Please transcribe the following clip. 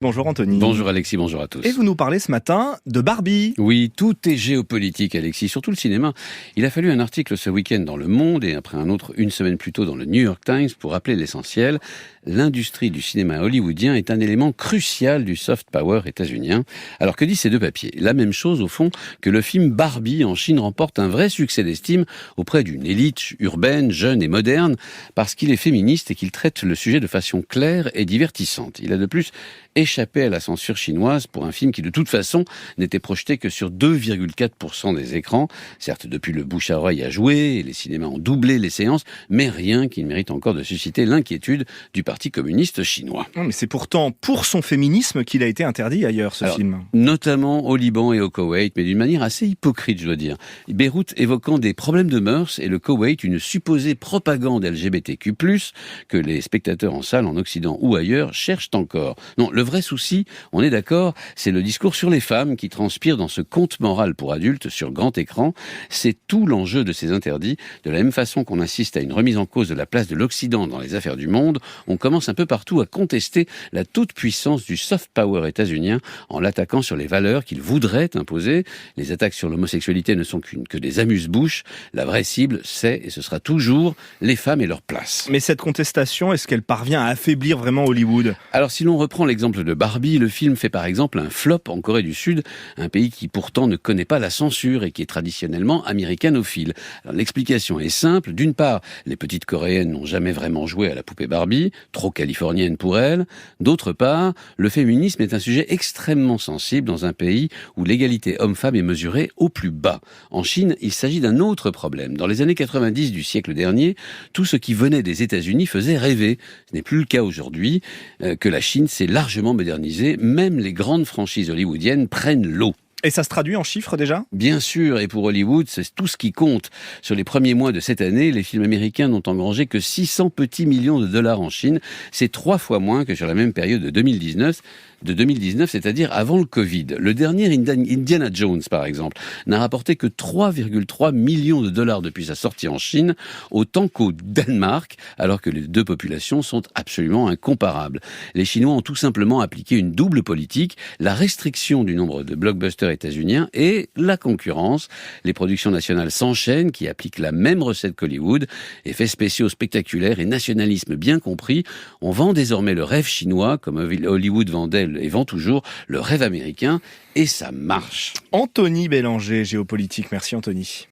Bonjour Anthony. Bonjour Alexis, bonjour à tous. Et vous nous parlez ce matin de Barbie. Oui, tout est géopolitique Alexis, surtout le cinéma. Il a fallu un article ce week-end dans Le Monde et après un autre une semaine plus tôt dans le New York Times pour rappeler l'essentiel. L'industrie du cinéma hollywoodien est un élément crucial du soft power états-unien. Alors que disent ces deux papiers ? La même chose au fond que le film Barbie en Chine remporte un vrai succès d'estime auprès d'une élite urbaine, jeune et moderne parce qu'il est féministe et qu'il traite le sujet de façon claire et divertissante. Il a de plus échappé à la censure chinoise pour un film qui de toute façon n'était projeté que sur 2,4% des écrans. Certes, depuis le bouche à oreille a joué et les cinémas ont doublé les séances, mais rien qui ne mérite encore de susciter l'inquiétude du Parti communiste chinois. Non, mais c'est pourtant pour son féminisme qu'il a été interdit ailleurs, ce film. Notamment au Liban et au Koweït, mais d'une manière assez hypocrite, je dois dire. Beyrouth évoquant des problèmes de mœurs et le Koweït une supposée propagande LGBTQ+, que les spectateurs en salle en Occident ou ailleurs cherchent encore. Non, le vrai souci, on est d'accord, c'est le discours sur les femmes qui transpire dans ce conte moral pour adultes sur grand écran. C'est tout l'enjeu de ces interdits. De la même façon qu'on insiste à une remise en cause de la place de l'Occident dans les affaires du monde, on commence un peu partout à contester la toute-puissance du soft power états-unien en l'attaquant sur les valeurs qu'il voudrait imposer. Les attaques sur l'homosexualité ne sont que des amuse-bouches. La vraie cible, c'est et ce sera toujours les femmes et leur place. Mais cette contestation, est-ce qu'elle parvient à affaiblir vraiment Hollywood ? Alors si l'on reprend l'exemple de Barbie, le film fait par exemple un flop en Corée du Sud, un pays qui pourtant ne connaît pas la censure et qui est traditionnellement américanophile. Alors, l'explication est simple. D'une part, les petites coréennes n'ont jamais vraiment joué à la poupée Barbie, trop californienne pour elles. D'autre part, le féminisme est un sujet extrêmement sensible dans un pays où l'égalité homme-femme est mesurée au plus bas. En Chine, il s'agit d'un autre problème. Dans les années 90 du siècle dernier, tout ce qui venait des États-Unis faisait rêver. Ce n'est plus le cas aujourd'hui, que la Chine s'est largement modernisée. Même les grandes franchises hollywoodiennes prennent l'eau. Et ça se traduit en chiffres déjà ? Bien sûr, et pour Hollywood, c'est tout ce qui compte. Sur les premiers mois de cette année, les films américains n'ont engrangé que 600 petits millions de dollars en Chine. C'est 3 fois moins que sur la même période de 2019, c'est-à-dire avant le Covid. Le dernier Indiana Jones, par exemple, n'a rapporté que 3,3 millions de dollars depuis sa sortie en Chine, autant qu'au Danemark, alors que les deux populations sont absolument incomparables. Les Chinois ont tout simplement appliqué une double politique, la restriction du nombre de blockbusters états-uniens et la concurrence. Les productions nationales s'enchaînent, qui appliquent la même recette qu'Hollywood, effets spéciaux spectaculaires et nationalisme bien compris. On vend désormais le rêve chinois, comme Hollywood vendait et vend toujours le rêve américain, et ça marche. Anthony Bélanger, géopolitique. Merci Anthony.